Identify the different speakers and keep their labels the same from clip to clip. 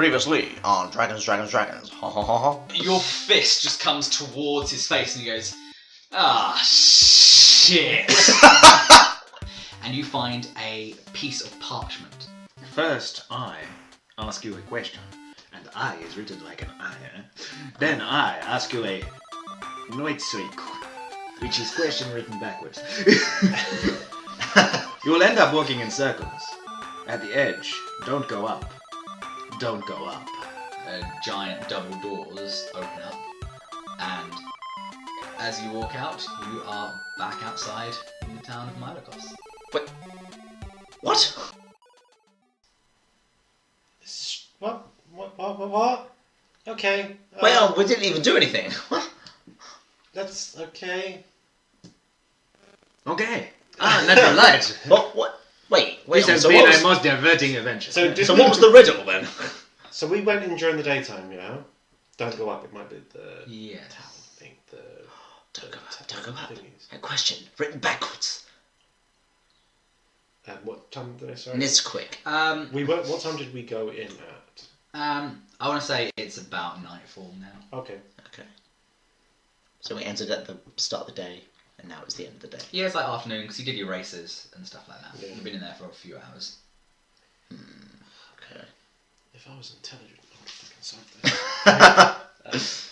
Speaker 1: Previously on Dragons. Ha ha ha ha.
Speaker 2: Your fist just comes towards his face and he goes, "Ah, shit." And you find a piece of parchment.
Speaker 3: First, I ask you a question, and I is written like an I. Then I ask you a Noitsuik, which is question written backwards. You will end up walking in circles. At the edge, don't go up. Don't go up.
Speaker 2: Giant double doors open up, and as you walk out, you are back outside in the town of Milokos.
Speaker 1: Wait. What?
Speaker 4: What? Okay.
Speaker 1: Well, we didn't even do anything.
Speaker 4: That's okay.
Speaker 3: Okay. Natural light.
Speaker 1: What? Wait.
Speaker 3: This has
Speaker 1: so
Speaker 3: been
Speaker 1: what
Speaker 3: a
Speaker 1: was,
Speaker 3: most diverting adventure.
Speaker 4: So
Speaker 1: what was the riddle then?
Speaker 4: So we went in during the daytime, you know? Don't go up, it might be the
Speaker 2: Yes.
Speaker 4: town thing,
Speaker 1: Don't go up.
Speaker 4: thingies.
Speaker 1: A question written backwards.
Speaker 4: What time did I say?
Speaker 1: Nizquick.
Speaker 4: What time did we go in at?
Speaker 2: I want to say it's about nightfall now.
Speaker 4: Okay.
Speaker 1: Okay. So we entered at the start of the day, and now it's the end of the day.
Speaker 2: Yeah, it's like afternoon because you did your races and stuff like that.
Speaker 4: Yeah.
Speaker 2: You've been in there for a few hours.
Speaker 1: Okay.
Speaker 4: If I was intelligent, I would fucking solve this.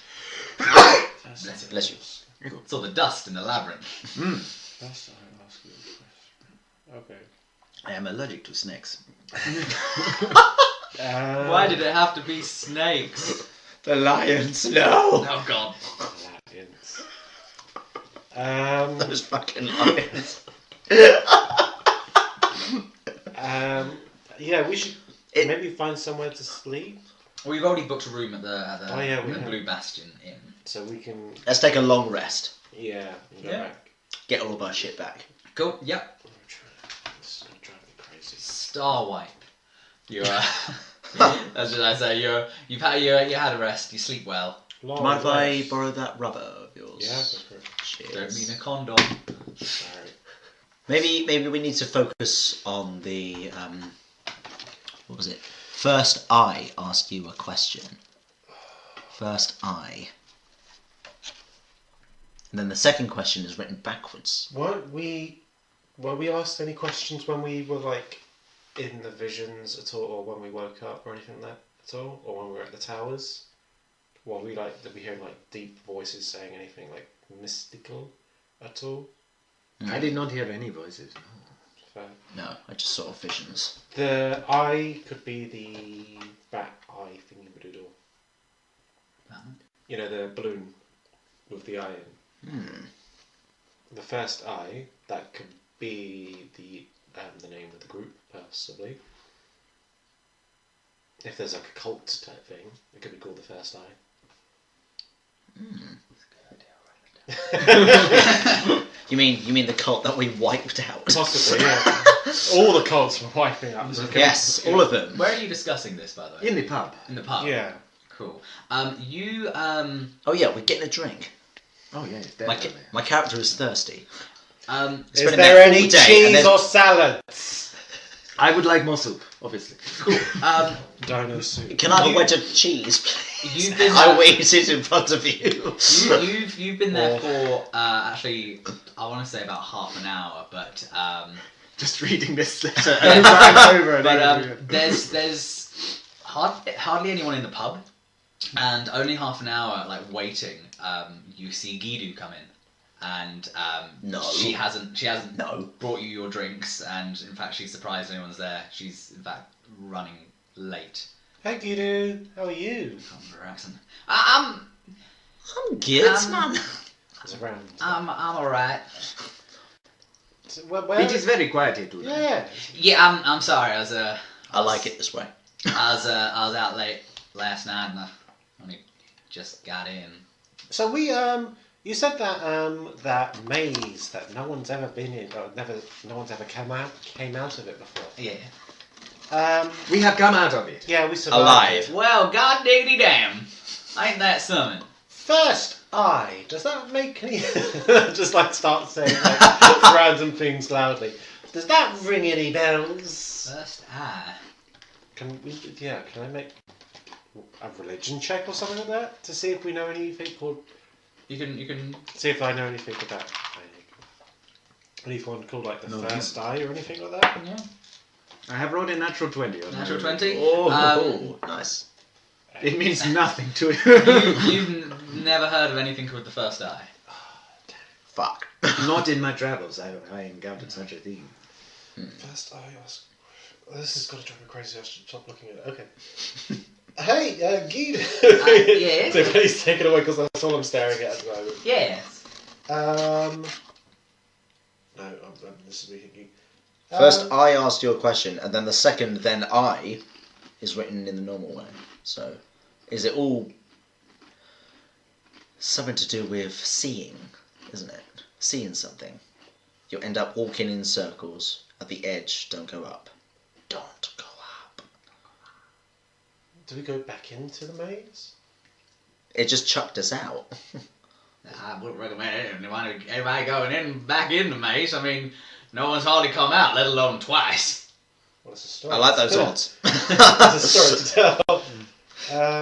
Speaker 1: Bless you.
Speaker 2: It's all the dust in the labyrinth.
Speaker 4: That's how I ask you a question. Okay.
Speaker 3: I am allergic to snakes.
Speaker 2: Why did it have to be snakes?
Speaker 1: The lions, no!
Speaker 2: Oh god.
Speaker 4: Lions.
Speaker 1: Those fucking lions.
Speaker 4: Yeah, we should maybe find somewhere to sleep.
Speaker 2: Well, we've already booked a room at the
Speaker 4: we have.
Speaker 2: Blue Bastion Inn.
Speaker 4: So we can.
Speaker 1: Let's take a long rest.
Speaker 4: Yeah. Go
Speaker 2: Yeah.
Speaker 4: back.
Speaker 1: Get all of our shit back.
Speaker 2: Cool. Yep.
Speaker 4: This is gonna drive me crazy.
Speaker 2: Star wipe. You're. That's what I say. You had a rest. You sleep well.
Speaker 4: Long
Speaker 1: Mind if I
Speaker 4: rest.
Speaker 1: borrow that rubber of yours?
Speaker 4: Yeah, go for it.
Speaker 1: Cheers.
Speaker 2: Don't mean a condom.
Speaker 4: Sorry.
Speaker 1: Maybe we need to focus on the what was it? First, I ask you a question. First, I. And then the second question is written backwards.
Speaker 4: Were we asked any questions when we were like in the visions at all, or when we woke up or anything like that at all, or when we were at the towers? Did we hear like deep voices saying anything like mystical at all?
Speaker 3: I did not hear any voices.
Speaker 4: Fair.
Speaker 1: No, I just saw visions.
Speaker 4: The eye could be the bat eye thingy-madoodle. You know, the balloon with the eye in. The first eye, that could be the name of the group, possibly. If there's like a cult type thing, it could be called the first eye.
Speaker 1: You mean the cult that we wiped out?
Speaker 4: Possibly, yeah. All the cults were wiping out.
Speaker 1: Yes, all of them.
Speaker 2: Where are you discussing this, by the way?
Speaker 3: In the pub.
Speaker 2: In the pub.
Speaker 4: Yeah.
Speaker 2: Cool.
Speaker 1: Oh yeah, we're getting a drink.
Speaker 3: Oh yes,
Speaker 1: My
Speaker 3: definitely.
Speaker 1: my character is thirsty.
Speaker 4: Is
Speaker 1: Spending
Speaker 4: there
Speaker 1: there
Speaker 4: any
Speaker 1: all day and
Speaker 4: cheese
Speaker 1: then-
Speaker 4: or salads?
Speaker 3: I would like more soup, obviously.
Speaker 4: Dino soup.
Speaker 1: Can I have a wedge of cheese, please?
Speaker 2: You've been
Speaker 1: I waited in front of you.
Speaker 2: You've been there for actually I want to say about half an hour, but
Speaker 3: Just reading this letter over and over and
Speaker 2: but
Speaker 3: over.
Speaker 2: there's hardly anyone in the pub, and only half an hour like waiting. You see Gidu come in, and
Speaker 1: No.
Speaker 2: she hasn't
Speaker 1: No.
Speaker 2: brought you your drinks, and in fact she's surprised anyone's there. She's in fact running late.
Speaker 4: Hey Guido, how are you?
Speaker 2: Under her accent. I'm
Speaker 1: good, man.
Speaker 4: It's around.
Speaker 2: I'm alright.
Speaker 4: So, where?
Speaker 3: It is very quiet here today.
Speaker 4: Yeah.
Speaker 2: Yeah, I'm sorry.
Speaker 1: I like it this way.
Speaker 2: I was out late last night and I only just got in.
Speaker 4: So you said that that maze that no one's ever been in, or no one's ever came out of it before.
Speaker 2: Yeah.
Speaker 3: We have come out of it.
Speaker 4: Yeah, we survived.
Speaker 1: Alive.
Speaker 2: Well, god diggity damn. Ain't that something?
Speaker 4: First eye. Does that make any? Just like start saying like random things loudly. Does that ring any bells?
Speaker 2: First eye.
Speaker 4: Can we? Yeah. Can I make? a religion check or something like that to see if we know anything called.
Speaker 2: You can.
Speaker 4: See if I know anything about anyone called like the
Speaker 3: No,
Speaker 4: first eye or anything like that.
Speaker 2: Yeah.
Speaker 3: I have rolled a natural 20. On
Speaker 2: Natural
Speaker 3: my-
Speaker 2: 20.
Speaker 1: Oh, nice.
Speaker 3: It means nothing to you.
Speaker 2: You've never heard of anything called the first eye.
Speaker 1: Fuck.
Speaker 3: Not in my travels. I encountered such a thing.
Speaker 4: First eye. This has got to drive me crazy. I should stop looking at it. Okay. Hey, Guido.
Speaker 2: Yes?
Speaker 4: So please take it away because that's all I'm staring at the moment.
Speaker 2: Yes.
Speaker 4: No, this is me thinking.
Speaker 1: First, I asked you a question, and then the second, then I, is written in the normal way. So, is it all something to do with seeing, isn't it? Seeing something. You'll end up walking in circles. At the edge, don't go up. Don't go up.
Speaker 4: Do we go back into the maze?
Speaker 1: It just chucked us out.
Speaker 2: I wouldn't recommend everybody going back in the maze. I mean, no one's hardly come out, let alone twice.
Speaker 4: Well, it's a story.
Speaker 1: I like those odds.
Speaker 4: It's a story to tell.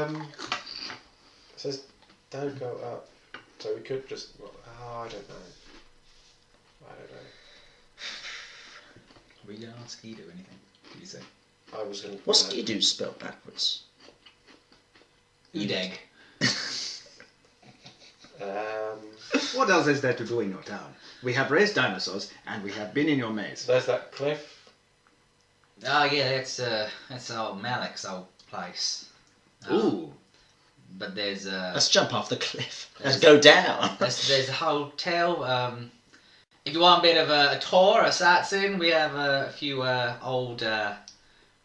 Speaker 4: It says don't go up. So we could just. I don't know.
Speaker 2: Are we going to ask Guido anything? Did you say?
Speaker 4: I was going to.
Speaker 1: What's Skido spelled backwards?
Speaker 2: Eat egg.
Speaker 3: What else is there to do in your town? We have raised dinosaurs, and we have been in your maze.
Speaker 4: There's that cliff.
Speaker 2: Oh yeah, that's old Malik's old place.
Speaker 3: Ooh.
Speaker 2: But there's
Speaker 1: Let's jump off the cliff. Let's go down.
Speaker 2: there's a hotel. If you want a bit of a tour, a sightseeing, we have a few old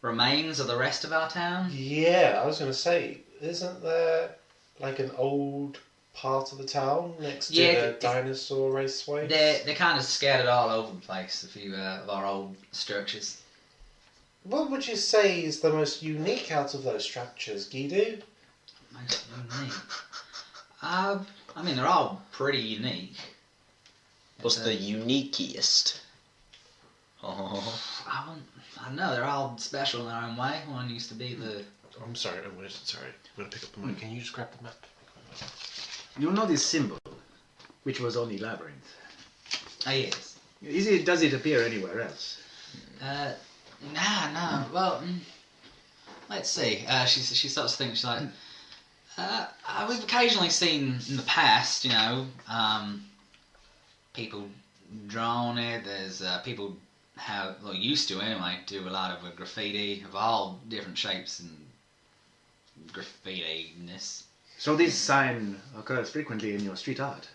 Speaker 2: remains of the rest of our town.
Speaker 4: Yeah, I was going to say, isn't there like an old part of the town next to the dinosaur raceway?
Speaker 2: They're kind of scattered all over the place. A few of our old structures.
Speaker 4: What would you say is the most unique out of those structures, Guido?
Speaker 2: Most unique. I mean, they're all pretty unique.
Speaker 1: What's the uniquest? Oh.
Speaker 2: I don't know. They're all special in their own way. One used to be the.
Speaker 4: I'm sorry. I'm going to pick up the mic. Can you just grab the map?
Speaker 3: You know this symbol, which was only labyrinth.
Speaker 2: Oh yes.
Speaker 3: Does it appear anywhere else?
Speaker 2: No. Well, let's see. She starts to think. She's like, we've occasionally seen in the past, people drawn it. There's people used to anyway, do a lot of graffiti of all different shapes and graffiti-ness.
Speaker 3: So this sign occurs frequently in your street art?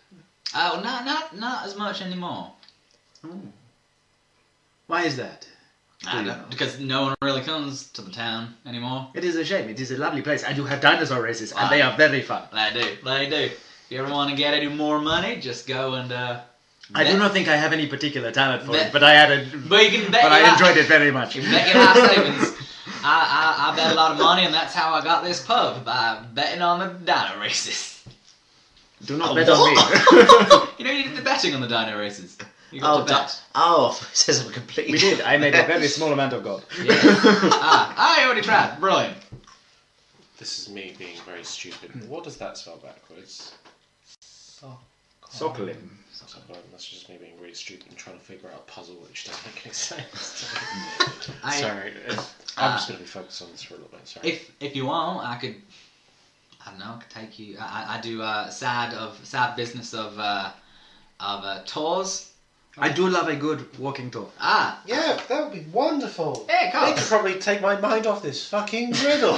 Speaker 2: Oh, not as much anymore.
Speaker 3: Oh. Why is that?
Speaker 2: Because no one really comes to the town anymore.
Speaker 3: It is a shame. It is a lovely place, and you have dinosaur races, and they are very fun.
Speaker 2: They do. If you ever want to get any more money, just go and.
Speaker 3: I do not think I have any particular talent for
Speaker 2: Bet.
Speaker 3: it, but I had
Speaker 2: But you can bet.
Speaker 3: I enjoyed it very much.
Speaker 2: You can bet your life savings. I bet a lot of money, and that's how I got this pub, by betting on the dino races.
Speaker 3: Do not
Speaker 1: Oh,
Speaker 3: bet
Speaker 1: what?
Speaker 3: on me.
Speaker 2: You did the betting on the dino races. You
Speaker 1: Oh,
Speaker 2: got to bet.
Speaker 1: it says I'm completely.
Speaker 3: We did. I made a very small amount of gold.
Speaker 2: Yeah. I already tried. Brilliant.
Speaker 4: This is me being very stupid. What does that spell backwards?
Speaker 3: Sokolin.
Speaker 4: That's just me being really stupid and trying to figure out a puzzle which doesn't make any sense. Sorry, I'm just going to be focused on this for a little bit. Sorry.
Speaker 2: If you want, I could take you. I do sad business of tours.
Speaker 3: I do love a good walking tour.
Speaker 4: Yeah, that would be wonderful.
Speaker 2: Yeah, come.
Speaker 4: They could probably take my mind off this fucking riddle.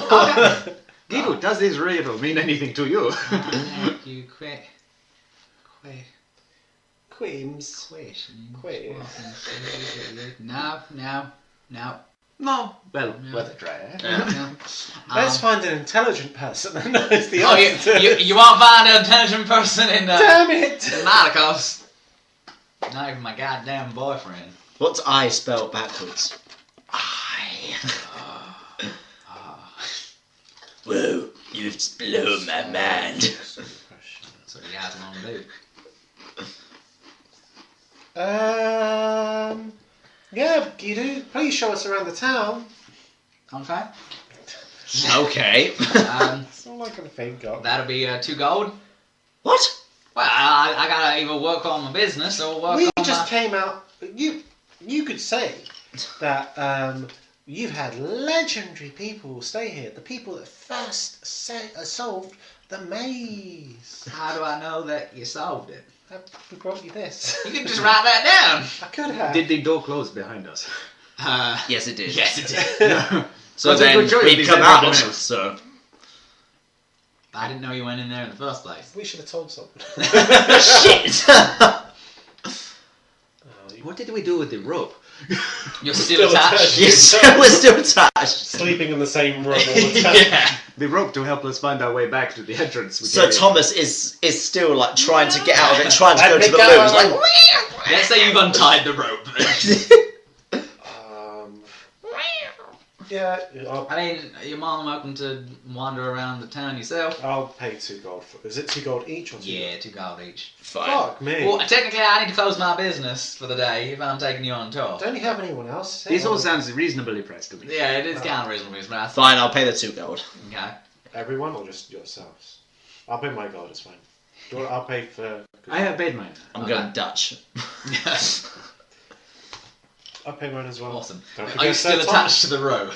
Speaker 3: Guido, does this riddle mean anything to you?
Speaker 2: Thank you, quick.
Speaker 4: Queens. Queer.
Speaker 2: No.
Speaker 3: No. Well, worth a try, eh?
Speaker 2: No.
Speaker 4: Let's find an intelligent person that knows the
Speaker 2: Oh,
Speaker 4: answer.
Speaker 2: you won't find an intelligent person in
Speaker 4: Damn it!
Speaker 2: Marcos. Not even my goddamn boyfriend.
Speaker 1: What's I spelled backwards? I. Whoa, you've blown my mind.
Speaker 2: That's what you guys want to do.
Speaker 4: Yeah, Guido, please show us around the town.
Speaker 2: Okay.
Speaker 1: Okay.
Speaker 4: It's not like I think of.
Speaker 2: That'll be 2 gold.
Speaker 1: What?
Speaker 2: Well, I gotta either work on my business or work
Speaker 4: We
Speaker 2: on
Speaker 4: just came out. You could say that you've had legendary people stay here. The people that first solved the maze.
Speaker 2: How do I know that you solved it?
Speaker 4: We brought you this.
Speaker 2: You can just write that down.
Speaker 4: I could have.
Speaker 3: Did the door close behind us?
Speaker 1: Yes, it did.
Speaker 2: Yes, it did.
Speaker 1: So
Speaker 3: That's a
Speaker 1: then
Speaker 3: good choice,
Speaker 1: we
Speaker 3: because
Speaker 1: come out.
Speaker 3: everyone else-
Speaker 1: So
Speaker 2: I didn't know you went in there in the first place.
Speaker 4: We should have told someone.
Speaker 1: shit.
Speaker 3: What did we do with the rope?
Speaker 2: You're still attached.
Speaker 1: Yes, we're still attached.
Speaker 4: Sleeping in the same room all the time.
Speaker 2: Yeah.
Speaker 3: The rope to help us find our way back to the entrance. we
Speaker 1: So
Speaker 3: carried.
Speaker 1: Thomas is still like trying to get out of it, trying to
Speaker 4: And
Speaker 1: go to
Speaker 4: pick
Speaker 1: the
Speaker 4: up
Speaker 1: moon.
Speaker 4: our
Speaker 1: It's like,
Speaker 2: Let's say you've untied the rope.
Speaker 4: Yeah,
Speaker 2: I mean, you're more than welcome to wander around the town yourself.
Speaker 4: I'll pay 2 gold for. Is it 2 gold each or 2?
Speaker 2: Yeah, 2 gold each.
Speaker 1: fine.
Speaker 4: Fuck me.
Speaker 2: Well, technically, I need to close my business for the day if I'm taking you on tour.
Speaker 4: Don't you have anyone else?
Speaker 3: This all sounds reasonably priced to me.
Speaker 2: Yeah, it is kind of reasonable, but I
Speaker 1: Fine, I'll pay the 2 gold.
Speaker 2: Okay.
Speaker 4: Everyone or just yourselves? I'll pay my gold. It's fine. Do you want, I'll pay for.
Speaker 3: I have paid mine.
Speaker 1: I'm
Speaker 2: Okay.
Speaker 1: going Dutch.
Speaker 4: I'll pay mine as well.
Speaker 2: Awesome.
Speaker 4: Don't
Speaker 2: Are
Speaker 4: forget
Speaker 2: you still
Speaker 4: Sir
Speaker 2: attached to the rope?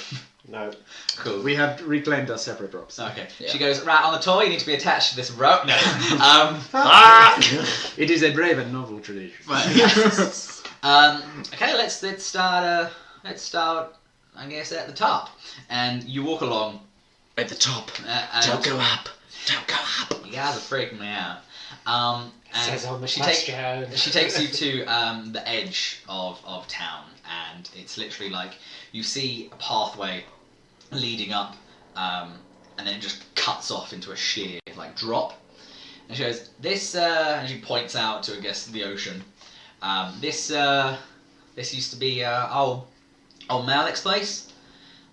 Speaker 4: No.
Speaker 2: Cool.
Speaker 3: We have reclaimed our separate ropes.
Speaker 2: Okay.
Speaker 1: Yeah.
Speaker 2: She goes, right, on the tour, you need to be attached to this rope. No.
Speaker 3: It is a brave and novel tradition.
Speaker 2: Okay, let's start, I guess, at the top. And you walk along.
Speaker 1: At the top.
Speaker 2: And
Speaker 1: Don't go up. Don't go up.
Speaker 2: You guys are freaking me out.
Speaker 4: Says on
Speaker 2: And
Speaker 4: the
Speaker 2: she
Speaker 4: question.
Speaker 2: takes you to the edge of town, and it's literally like you see a pathway leading up, and then it just cuts off into a sheer like drop. And she goes, "This," and she points out to, I guess, the ocean. This used to be old Malik's place.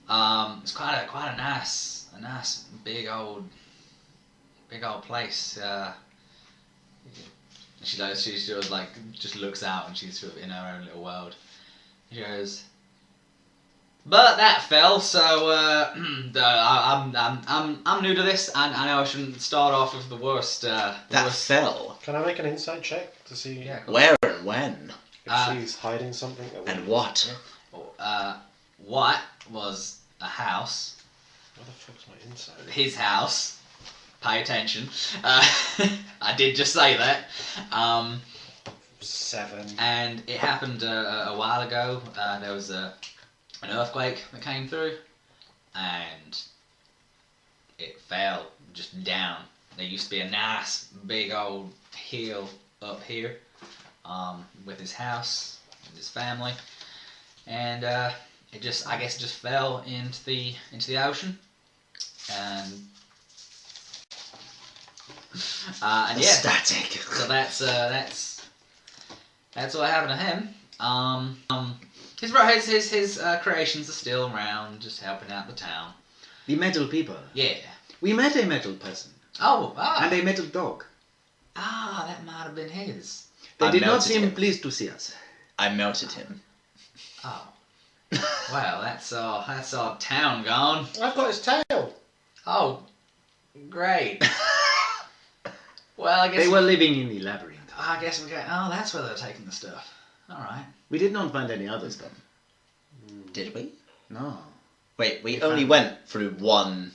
Speaker 2: It's quite a nice big old place. She sort of like just looks out, and she's sort of in her own little world. She goes, "But that fell, so I'm new to this, and I know I shouldn't start off with the worst."
Speaker 1: That fell.
Speaker 4: Can I make an insight check to see
Speaker 2: Yeah.
Speaker 1: Where and when?
Speaker 4: if she's hiding something? That
Speaker 1: And what?
Speaker 2: What was a house?
Speaker 4: Where the fuck's my insight?
Speaker 2: His house. Pay attention. I did just say that.
Speaker 4: 7.
Speaker 2: And it happened a while ago. There was an earthquake that came through, and it fell just down. There used to be a nice big old hill up here, with his house and his family, and it just, I guess, it just fell into the ocean, and yeah.
Speaker 1: Static.
Speaker 2: So that's what happened to him. His creations are still around, just helping out the town.
Speaker 3: The metal people.
Speaker 2: Yeah.
Speaker 3: We met a metal person and a metal dog.
Speaker 2: That might have been his.
Speaker 3: They
Speaker 1: I
Speaker 3: did not
Speaker 1: melted
Speaker 3: seem
Speaker 1: him.
Speaker 3: pleased to see us.
Speaker 1: I melted him.
Speaker 2: Oh. Well, that's our town gone.
Speaker 4: I've got his tail.
Speaker 2: Oh, great. Well, I guess
Speaker 3: They were living in the labyrinth.
Speaker 2: I guess we go. Oh, that's where they're taking the stuff. All right.
Speaker 3: We did not find any other stuff.
Speaker 1: Did we?
Speaker 3: No.
Speaker 1: Wait, we only went through one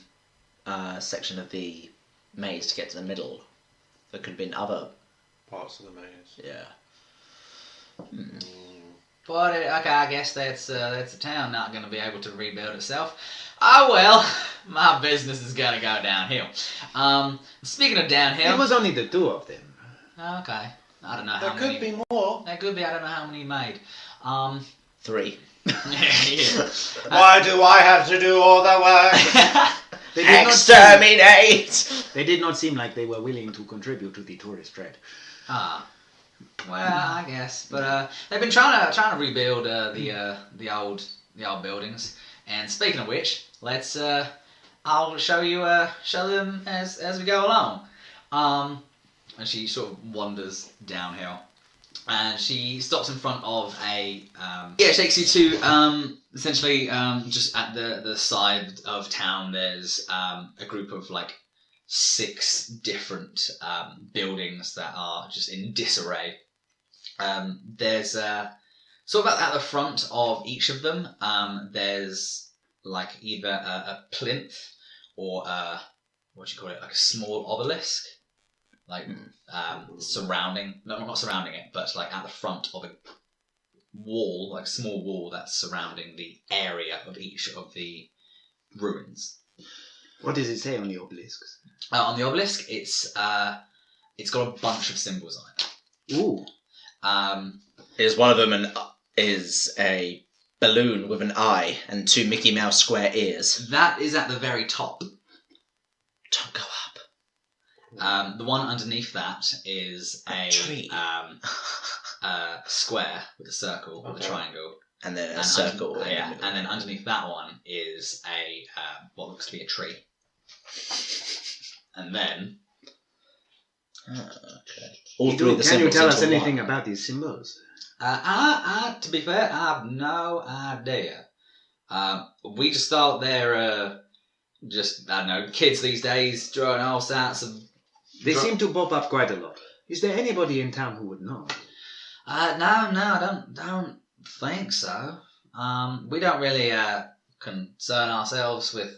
Speaker 1: section of the maze to get to the middle. There could have been other.
Speaker 4: Parts of the maze.
Speaker 1: Yeah.
Speaker 2: But okay, I guess that's the town not going to be able to rebuild itself. Oh well, my business is going to go downhill. Speaking of downhill,
Speaker 3: It was only the 2 of them.
Speaker 2: okay, I don't know
Speaker 4: There
Speaker 2: how
Speaker 4: could
Speaker 2: many.
Speaker 4: be more.
Speaker 2: There could be. I don't know how many he made.
Speaker 1: 3.
Speaker 2: Yeah.
Speaker 4: Why do I have to do all the work?
Speaker 3: They did,
Speaker 1: Exterminate!
Speaker 3: they did not seem like they were willing to contribute to the tourist trade.
Speaker 2: Well, I guess, but they've been trying to rebuild the old buildings. And speaking of which, let's I'll show them as we go along. And she sort of wanders downhill, And she stops in front of a... it takes you to, essentially, just at the side of town, there's a group of, like, 6 different buildings that are just in disarray. There's, sort of at the front of each of them, there's, like, either a plinth or what do you call it, like a small obelisk. Like, surrounding, not surrounding it, but like at the front of a wall, like small wall that's surrounding the area of each of the ruins.
Speaker 3: What does it say on the obelisks?
Speaker 2: On the obelisk, it's got a bunch of symbols on it.
Speaker 3: Ooh.
Speaker 1: Is one of them is a balloon with an eye and 2 Mickey Mouse square ears?
Speaker 2: That is at the very top.
Speaker 1: Don't go up.
Speaker 2: The one underneath that is a
Speaker 1: tree.
Speaker 2: Square with a circle, with a triangle.
Speaker 1: And then a circle.
Speaker 2: And then underneath that one is a what looks to be a tree. And then...
Speaker 1: okay. All 3 of the
Speaker 3: Can you
Speaker 1: symbols
Speaker 3: tell us
Speaker 1: into
Speaker 3: anything
Speaker 1: one.
Speaker 3: about these symbols?
Speaker 2: To be fair, I have no idea. We just thought they're just, I don't know, kids these days drawing all sorts of...
Speaker 3: They seem to pop up quite a lot. Is there anybody in town who would know?
Speaker 2: No, I don't think so. We don't really concern ourselves with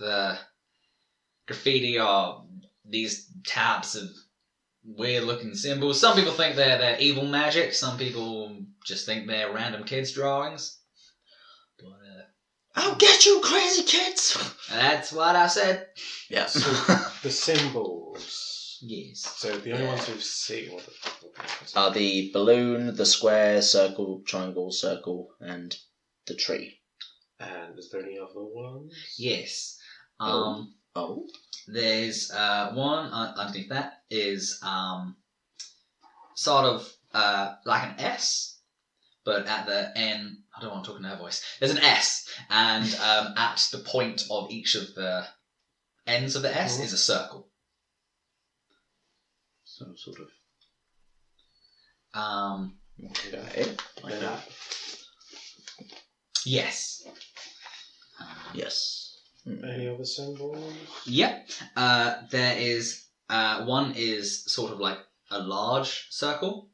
Speaker 2: graffiti or these types of weird-looking symbols. Some people think they're evil magic. Some people just think they're random kids' drawings. But
Speaker 1: I'll get you, crazy kids!
Speaker 2: that's what I said.
Speaker 1: Yes.
Speaker 4: So the symbols.
Speaker 2: Yes.
Speaker 4: So the only ones we've seen
Speaker 1: Are the balloon, the square, circle, triangle, circle, and the tree.
Speaker 4: And is there any other ones?
Speaker 2: Yes.
Speaker 1: Oh.
Speaker 2: There's one underneath that is sort of like an S, but at the end, I don't want to talk in her voice. There's an S, and at the point of each of the ends of the S is a circle.
Speaker 1: Some sort of.
Speaker 4: Okay.
Speaker 1: Like that.
Speaker 2: Yes.
Speaker 1: Yes.
Speaker 4: Any other symbols?
Speaker 2: Yep. There is one is sort of like a large circle,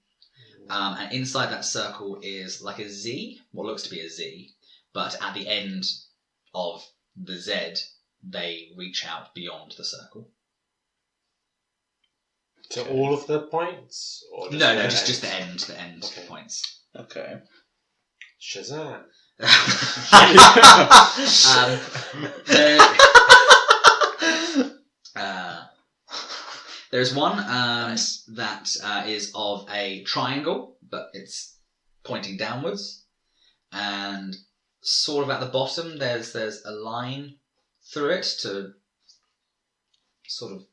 Speaker 2: and inside that circle is like a Z, what looks to be a Z, but at the end of the Z, they reach out beyond the circle.
Speaker 4: So all of the points? Or just
Speaker 2: No,
Speaker 4: the
Speaker 2: just
Speaker 4: end?
Speaker 2: the end
Speaker 4: Okay.
Speaker 2: points.
Speaker 1: Okay.
Speaker 4: Shazam.
Speaker 2: There's one
Speaker 1: Nice.
Speaker 2: that is of a triangle, but it's pointing downwards, and sort of at the bottom there's a line through it to sort of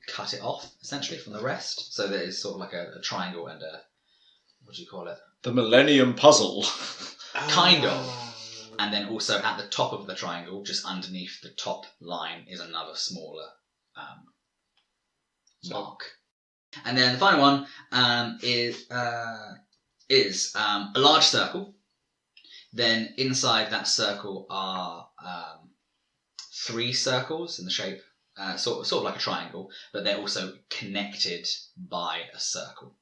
Speaker 2: cut it off essentially from the rest. So there is sort of like a triangle and a, what do you call it?
Speaker 1: The Millennium Puzzle.
Speaker 2: Kind of. And then also at the top of the triangle, just underneath the top line, is another smaller mark. And then the final one is a large circle. Then inside that circle are 3 circles in the shape, sort of like a triangle, but they're also connected by a circle.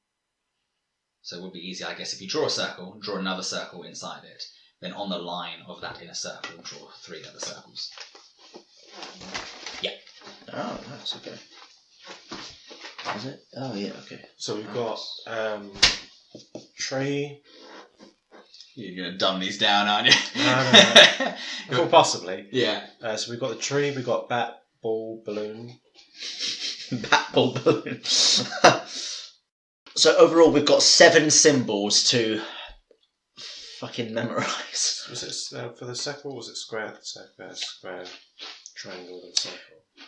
Speaker 2: So it would be easy, I guess, if you draw a circle, draw another circle inside it, then on the line of that inner circle, draw 3 other circles. Yeah.
Speaker 1: Oh, nice. Okay. Is it? Oh, yeah. Okay.
Speaker 4: So we've got tree.
Speaker 2: You're going to dumb these down, aren't you?
Speaker 4: No. Well, possibly.
Speaker 2: Yeah.
Speaker 4: So we've got the tree. We've got bat, ball, balloon.
Speaker 1: Bat, ball, balloon. So overall, we've got 7 symbols to fucking memorise.
Speaker 4: Was it for the circle? Was it square, square, triangle, and circle?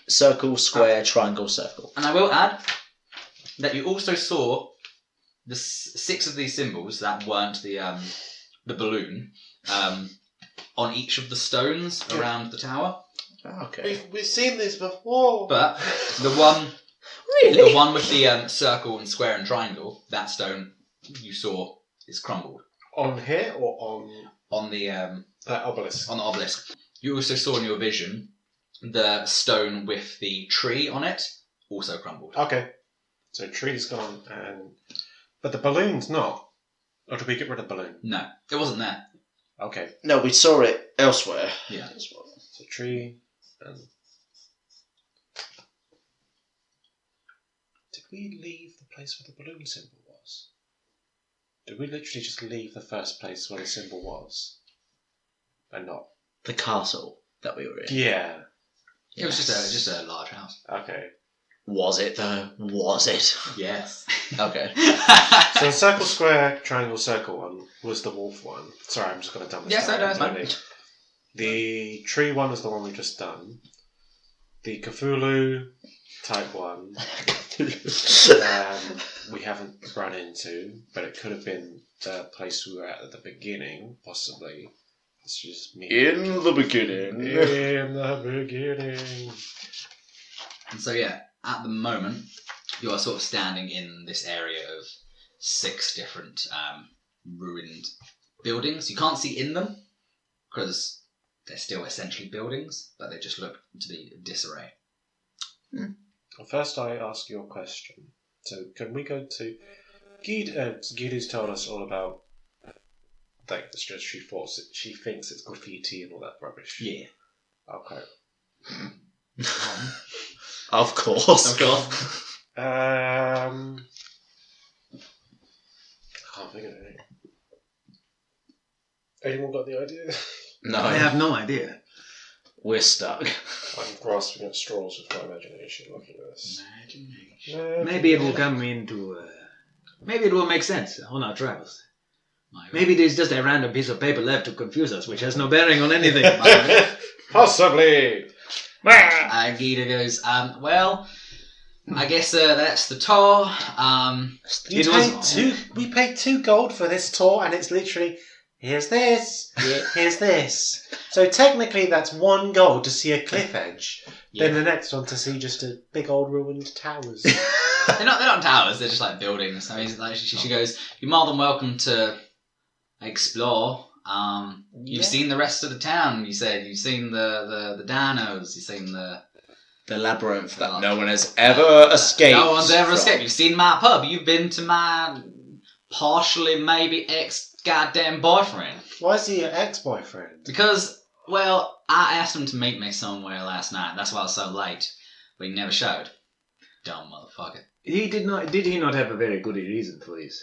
Speaker 1: Circle, square, triangle, circle.
Speaker 2: And I will add that you also saw the 6 of these symbols that weren't the balloon on each of the stones around the tower.
Speaker 1: Okay.
Speaker 4: We've seen this before.
Speaker 2: But the one,
Speaker 1: Really?
Speaker 2: the one with the circle and square and triangle, that stone you saw is crumbled.
Speaker 4: On here or
Speaker 2: On the
Speaker 4: that obelisk?
Speaker 2: on the obelisk. You also saw in your vision the stone with the tree on it also crumbled.
Speaker 4: Okay. So tree's gone, but the balloon's not. Or did we get rid of the balloon?
Speaker 2: No, it wasn't there.
Speaker 4: Okay.
Speaker 1: No, we saw it elsewhere.
Speaker 2: Yeah.
Speaker 1: As well.
Speaker 4: So tree and... Did we leave the place where the balloon symbol was? Did we literally just leave the first place where the symbol was? And not...
Speaker 1: The castle that we were in.
Speaker 4: Yeah.
Speaker 2: It was just a large house.
Speaker 4: Okay.
Speaker 1: Was it though? Was it?
Speaker 2: Yes.
Speaker 1: Okay.
Speaker 4: So the circle, square, triangle, circle one was the wolf one. Sorry, I'm just going to dumb this
Speaker 2: Yes,
Speaker 4: down.
Speaker 2: no, it's fine.
Speaker 4: Totally. The tree one is the one we've just done. The Cthulhu type one we haven't run into, but it could have been the place we were at the beginning, possibly. It's just me.
Speaker 1: In the beginning.
Speaker 4: In the beginning.
Speaker 2: And so yeah, at the moment, you are sort of standing in this area of 6 different ruined buildings. You can't see in them because they're still essentially buildings, but they just look to be disarray.
Speaker 4: Well, first I ask you a question. So can we go to... Guido's told us all about... Like, it's just she thinks it's graffiti and all that rubbish.
Speaker 2: Yeah.
Speaker 4: Okay.
Speaker 1: Of course.
Speaker 2: Of course.
Speaker 4: I can't think of anything. Anyone got the idea?
Speaker 1: No.
Speaker 3: I have no idea.
Speaker 1: We're stuck.
Speaker 4: I'm grasping at straws with my imagination looking at this.
Speaker 3: Maybe it will come into... maybe it will make sense on our travels. Maybe there's just a random piece of paper left to confuse us, which has no bearing on anything.
Speaker 4: Possibly!
Speaker 2: Guido goes, well, I guess that's the tour.
Speaker 4: We paid 2 gold for this tour, and it's literally, here's this, here's this. So technically that's 1 gold to see a cliff edge.
Speaker 2: Yeah.
Speaker 4: Then the next one to see just a big old ruined towers.
Speaker 2: They're not towers, they're just like buildings. I mean, like, she goes, you're more than welcome to explore. You've seen the rest of the town, you said. You've seen the Danos, you've seen the
Speaker 1: labyrinth that no one has ever escaped.
Speaker 2: No one's ever escaped. You've seen my pub. You've been to my partially maybe ex-goddamn boyfriend.
Speaker 4: Why is he your ex-boyfriend?
Speaker 2: Because, well, I asked him to meet me somewhere last night. That's why I was so late. But he never showed. Dumb motherfucker.
Speaker 3: Did he not have a very good reason for this?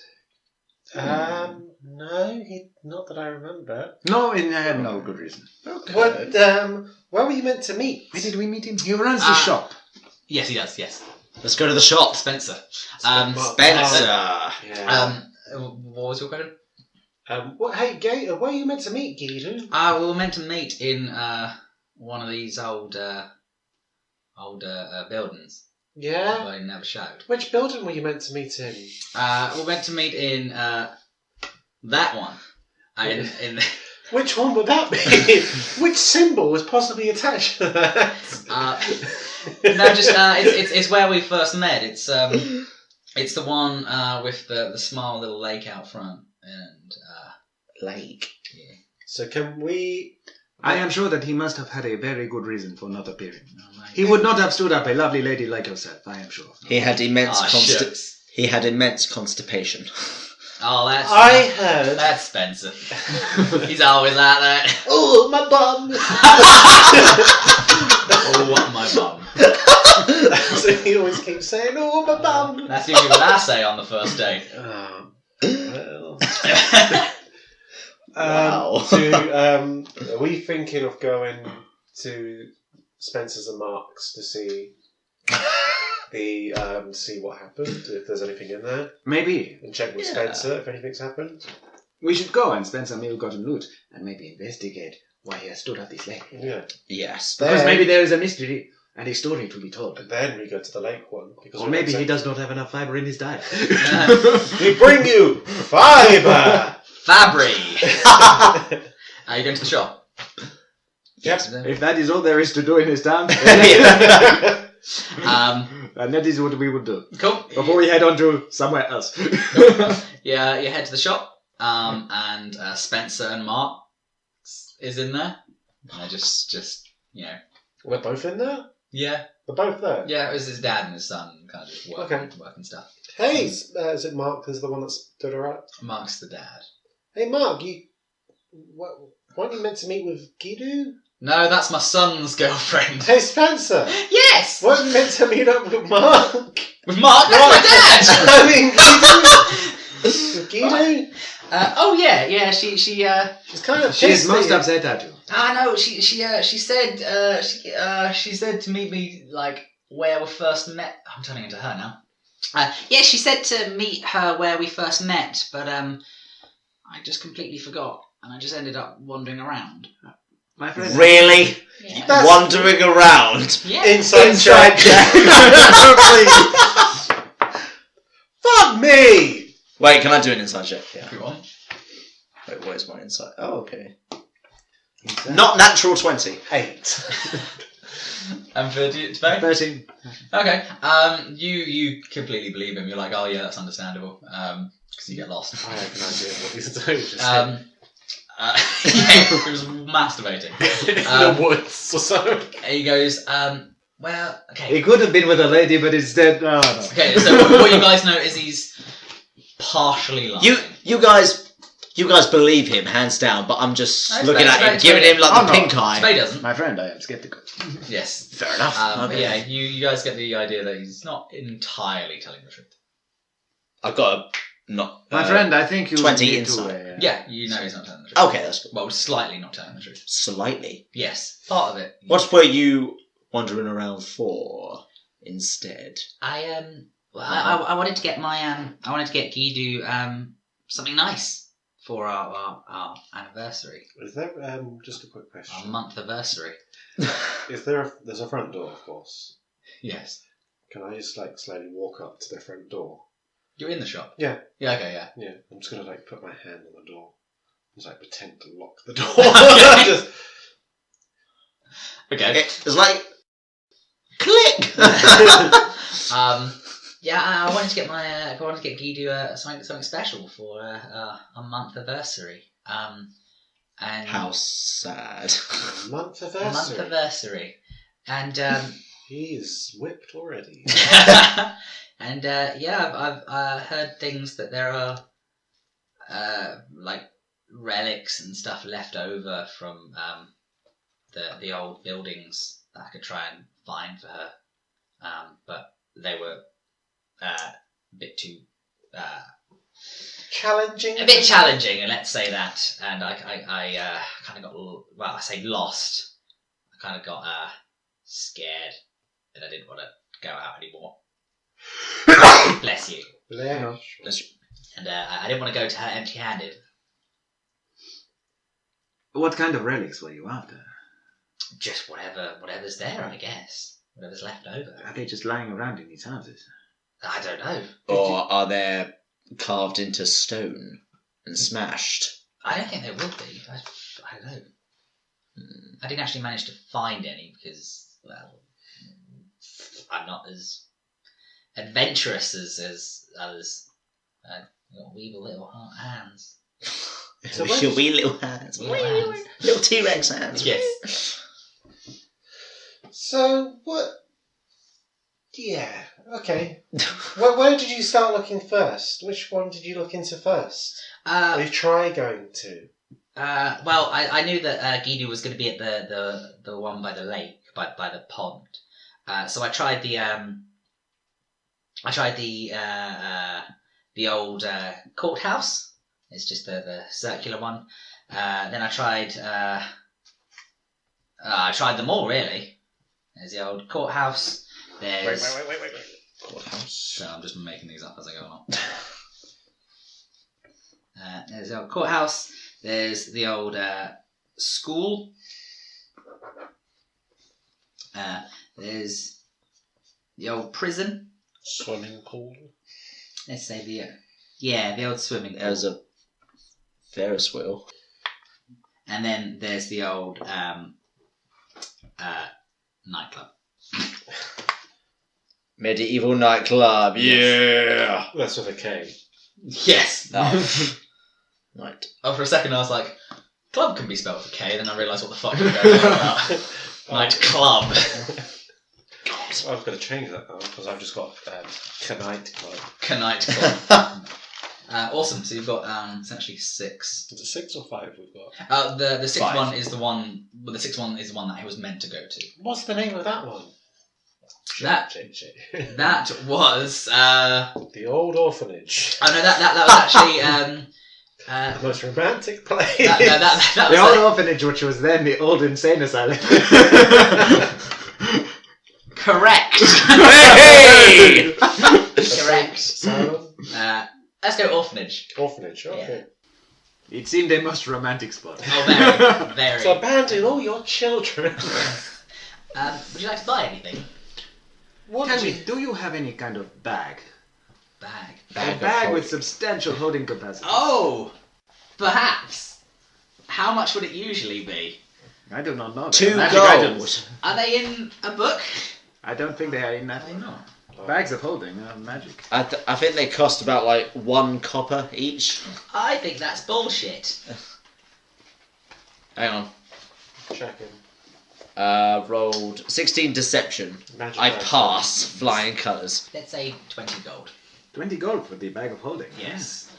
Speaker 4: No, not that I remember.
Speaker 3: No, he had no good reason.
Speaker 4: Okay. What, where were you meant to meet?
Speaker 3: Where did we meet him? He runs the shop.
Speaker 2: Yes, he does, yes.
Speaker 1: Let's go to the shop.
Speaker 2: Spencer.
Speaker 1: Spencer.
Speaker 4: Yeah.
Speaker 2: What was your question?
Speaker 4: Hey, Gator, where are you meant to meet, Guido?
Speaker 2: We were meant to meet in one of these old buildings.
Speaker 4: Yeah?
Speaker 2: But he never showed.
Speaker 4: Which building were you meant to meet in?
Speaker 2: We went to meet in that one. In
Speaker 4: Which one would that be? Which symbol was possibly attached to that?
Speaker 2: No, just it's where we first met. It's the one with the small little lake out front and
Speaker 1: lake.
Speaker 2: Yeah.
Speaker 4: So can we?
Speaker 3: I am sure that he must have had a very good reason for not appearing. He would not have stood up a lovely lady like herself, I am sure.
Speaker 1: He had immense
Speaker 2: shucks.
Speaker 1: He had immense constipation.
Speaker 2: Oh, that's
Speaker 4: I heard.
Speaker 2: That's Spencer. He's always like that.
Speaker 4: Oh, my bum.
Speaker 2: Oh, my bum.
Speaker 4: So he always keeps saying, "Oh, my bum."
Speaker 2: That's usually what I say on the first date.
Speaker 4: Well.
Speaker 1: Wow.
Speaker 4: Are we thinking of going to Spencer's and Mark's to see see what happened, if there's anything in there,
Speaker 3: Maybe.
Speaker 4: and check with Spencer if anything's happened?
Speaker 3: We should go and spend some ill-gotten loot and maybe investigate why he has stood up this lake.
Speaker 4: Yeah.
Speaker 1: Yes.
Speaker 3: Because maybe there is a mystery and a story to be told.
Speaker 4: And then we go to the lake one. Because
Speaker 3: Or maybe he does not have enough fibre in his diet.
Speaker 4: We bring you fibre.
Speaker 2: Fabry. Are you going to the shop?
Speaker 4: Yep.
Speaker 3: If that is all there is to do in this town, and that is what we will do.
Speaker 2: Cool.
Speaker 3: Before we head on to somewhere else.
Speaker 2: Yeah, you head to the shop. and Spencer and Mark is in there. And they're just
Speaker 4: We're both in there?
Speaker 2: yeah.
Speaker 4: We're both there?
Speaker 2: Yeah, it was his dad and his son kind of just working stuff.
Speaker 4: Hey, is it Mark who's the one that stood her up?
Speaker 2: Mark's the dad.
Speaker 4: Hey, Mark, weren't you meant to meet with Gidu?
Speaker 2: No, that's my son's girlfriend.
Speaker 4: Hey, Spencer!
Speaker 2: Yes!
Speaker 4: Weren't you meant to meet up with Mark?
Speaker 2: With Mark? That's my dad!
Speaker 4: I mean, Gidu? With Gidu?
Speaker 2: Oh yeah, she's
Speaker 4: kind of
Speaker 3: She's
Speaker 4: pissed
Speaker 3: most
Speaker 4: that
Speaker 3: upset at you.
Speaker 2: I know. She said to meet me like where we first met. I'm turning into her now. Yeah, she said to meet her where we first met, but I just completely forgot, and I just ended up wandering around.
Speaker 3: My friend.
Speaker 1: Really?
Speaker 2: Yeah.
Speaker 1: Wandering around?
Speaker 2: Yeah.
Speaker 4: Inside check. Fuck me!
Speaker 1: Wait, can I do an inside check? Yeah.
Speaker 2: If you want.
Speaker 1: Wait, where's my insight? Oh, okay. Not natural 20.
Speaker 4: 8.
Speaker 2: And for today?
Speaker 3: 13.
Speaker 2: Okay. You completely believe him. You're like, oh yeah, that's understandable. Because you get lost.
Speaker 4: I have an idea what he's doing. Just
Speaker 2: Yeah, he was masturbating.
Speaker 4: in the woods or something.
Speaker 2: He goes, well, okay.
Speaker 3: He could have been with a lady, but instead, oh no.
Speaker 2: Okay, so what you guys know is he's partially lying.
Speaker 1: You guys believe him, hands down, but I'm just
Speaker 2: No,
Speaker 1: looking at him,
Speaker 2: Spade,
Speaker 1: giving him like
Speaker 3: Oh,
Speaker 1: the
Speaker 3: no.
Speaker 1: pink eye.
Speaker 2: Spade doesn't.
Speaker 3: My friend, I am skeptical.
Speaker 2: Yes.
Speaker 1: Fair enough.
Speaker 2: But
Speaker 1: Okay.
Speaker 2: yeah, you guys get the idea that he's not entirely telling the truth.
Speaker 1: I've got a not.
Speaker 3: My friend, I think you
Speaker 1: 20
Speaker 3: need
Speaker 1: insight.
Speaker 3: to.
Speaker 2: Yeah, you know he's not telling the truth.
Speaker 1: Okay, that's good.
Speaker 2: Well, slightly not telling the truth.
Speaker 1: Slightly.
Speaker 2: Yes, part of it.
Speaker 1: What were you wandering around for instead?
Speaker 2: I wanted to get Gidu something nice for our anniversary,
Speaker 4: Is there, just a quick question.
Speaker 2: our month anniversary.
Speaker 4: Is there there's a front door, of course.
Speaker 2: Yes.
Speaker 4: Can I just slowly walk up to the front door?
Speaker 2: You're in the shop.
Speaker 4: Yeah.
Speaker 2: Yeah. Okay. Yeah.
Speaker 4: Yeah. I'm just gonna put my hand on the door. Just pretend to lock the door. Just,
Speaker 2: Okay.
Speaker 1: It's like click.
Speaker 2: Yeah, I wanted to get Gidu something special for a month anniversary. And
Speaker 1: How sad.
Speaker 4: month
Speaker 2: a month
Speaker 4: anniversary.
Speaker 2: anniversary, and
Speaker 4: He's whipped already.
Speaker 2: and yeah, I've heard things that there are like relics and stuff left over from the old buildings that I could try and find for her, but they were a bit too
Speaker 4: Challenging.
Speaker 2: a bit challenging, and let's say that. And I kind of got I say lost. I kind of got scared, and I didn't want to go out anymore. Bless you.
Speaker 1: Bless you.
Speaker 2: And I didn't want to go to her empty-handed.
Speaker 3: What kind of relics were you after?
Speaker 2: Just whatever's there, I guess. Whatever's left over.
Speaker 3: Are they just lying around in these houses?
Speaker 2: I don't know.
Speaker 1: Or are they carved into stone and smashed?
Speaker 2: I don't think there will be. I don't know. I didn't actually manage to find any because, well, I'm not as adventurous as others. Got weevil little hands.
Speaker 4: So
Speaker 1: With your wee little hands.
Speaker 2: Little hands.
Speaker 1: Little T-Rex hands.
Speaker 2: Yes.
Speaker 4: So what? Yeah. Okay. Where did you start looking first? Which one did you look into first? Or you try going to?
Speaker 2: Well, I knew that Gidu was going to be at the one by the lake, by the pond. So I tried the old courthouse. It's just the circular one. Then I tried them all really. There's the old courthouse. There's
Speaker 4: Wait.
Speaker 1: Courthouse.
Speaker 2: So I'm just making these up as I go along. There's the old courthouse. There's the old school. There's the old prison.
Speaker 4: Swimming pool.
Speaker 2: Let's say the old swimming pool.
Speaker 1: There's a Ferris wheel.
Speaker 2: And then there's the old nightclub.
Speaker 1: Medieval nightclub. Yeah.
Speaker 4: That's with a K.
Speaker 2: Yes.
Speaker 1: Oh. Right.
Speaker 2: Oh, for a second I was like, club can be spelled with a K, then I realised what the fuck you're going on about. Night club.
Speaker 4: I was going to change that now because I've just got Knight Club.
Speaker 2: Knight club. Awesome. So you've got essentially 6.
Speaker 4: Is it 6 or 5 we've got?
Speaker 2: The sixth
Speaker 1: 5.
Speaker 2: one is the one. Well, the sixth one is the one that he was meant to go to.
Speaker 4: What's the name of that one?
Speaker 2: That was.
Speaker 4: The Old Orphanage.
Speaker 2: Oh no, that was actually.
Speaker 4: The most romantic place.
Speaker 2: That
Speaker 3: The
Speaker 2: was
Speaker 3: old orphanage, which was then the old insane asylum.
Speaker 2: correct.
Speaker 1: Hey!
Speaker 2: Correct.
Speaker 4: Asylum?
Speaker 2: Let's go orphanage.
Speaker 4: Orphanage, okay.
Speaker 3: It seemed a most romantic spot.
Speaker 2: Oh, very.
Speaker 4: So abandon all your children.
Speaker 2: Would you like to buy anything?
Speaker 3: Tell me, do you have any kind of bag?
Speaker 2: Bag.
Speaker 3: A bag with substantial holding capacity.
Speaker 2: Oh, perhaps. How much would it usually be?
Speaker 3: I do not know.
Speaker 1: 2
Speaker 3: Magic
Speaker 1: gold.
Speaker 3: items.
Speaker 2: Are they in a book?
Speaker 3: I don't think they are in that.
Speaker 2: Are they not?
Speaker 3: Bags of holding are magic.
Speaker 1: I think they cost about like 1 copper each.
Speaker 2: I think that's bullshit.
Speaker 1: Hang on.
Speaker 4: Checking.
Speaker 1: Rolled 16 deception.
Speaker 4: Magic
Speaker 1: I
Speaker 4: bag.
Speaker 1: pass flying colours.
Speaker 2: Let's say 20 gold.
Speaker 3: 20 gold for the bag of holding.
Speaker 2: Yes.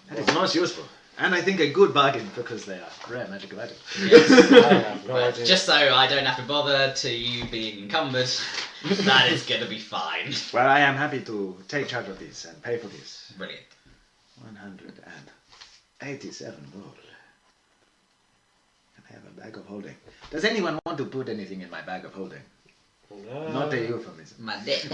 Speaker 3: That is most useful. And I think a good bargain because they are rare magical items.
Speaker 2: Yes.
Speaker 4: I have no
Speaker 2: But
Speaker 4: idea.
Speaker 2: just so I don't have to bother to you being encumbered, that is going to be fine.
Speaker 3: Well, I am happy to take charge of this and pay for this.
Speaker 2: Brilliant.
Speaker 3: 187 gold. And I have a bag of holding. Does anyone want to put anything in my bag of holding?
Speaker 4: No.
Speaker 3: Not a euphemism.
Speaker 2: My dick.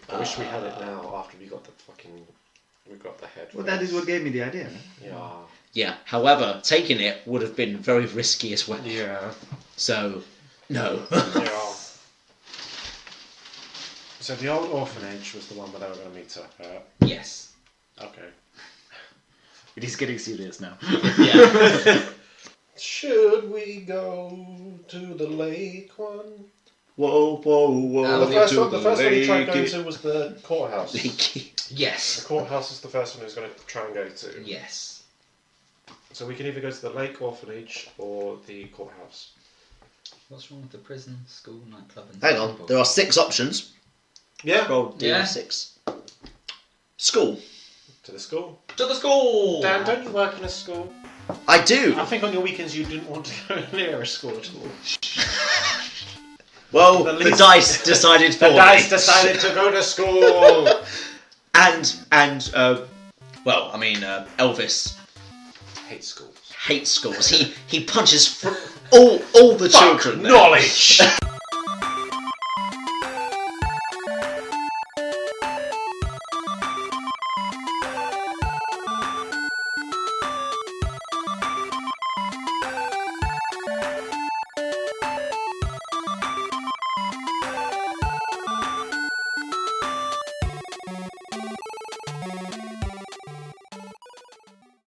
Speaker 4: I wish we had it now after we got the head.
Speaker 3: Well, that is what gave me the idea. No?
Speaker 4: Yeah.
Speaker 1: Yeah, however, taking it would have been very risky as well.
Speaker 4: Yeah.
Speaker 1: So, no.
Speaker 4: Yeah. So the old orphanage was the one where they were going to meet up at.
Speaker 2: Yes.
Speaker 4: Okay.
Speaker 3: It is getting serious now.
Speaker 2: Yeah.
Speaker 4: Should we go to the lake one?
Speaker 1: Whoa, whoa, whoa.
Speaker 4: The first one he tried going to was the courthouse. The
Speaker 2: Yes.
Speaker 4: courthouse is the first one he was going to try and go to.
Speaker 2: Yes.
Speaker 4: So we can either go to the lake orphanage or the courthouse.
Speaker 2: What's wrong with the prison, school, nightclub, and
Speaker 1: Hang on, there are 6 options.
Speaker 4: Yeah.
Speaker 1: Roll
Speaker 2: Yeah.
Speaker 1: D6. School.
Speaker 4: To the school.
Speaker 2: To the school!
Speaker 4: Dan, don't you work in a school?
Speaker 1: I do.
Speaker 4: I think on your weekends you didn't want to go near a school at all.
Speaker 1: Well,
Speaker 4: The
Speaker 1: the
Speaker 4: least-
Speaker 1: dice decided for
Speaker 4: The dice
Speaker 1: me.
Speaker 4: decided to go to school.
Speaker 1: Well, I mean, Elvis
Speaker 4: Hate schools.
Speaker 1: hates schools. He punches all the children. there.
Speaker 4: Knowledge.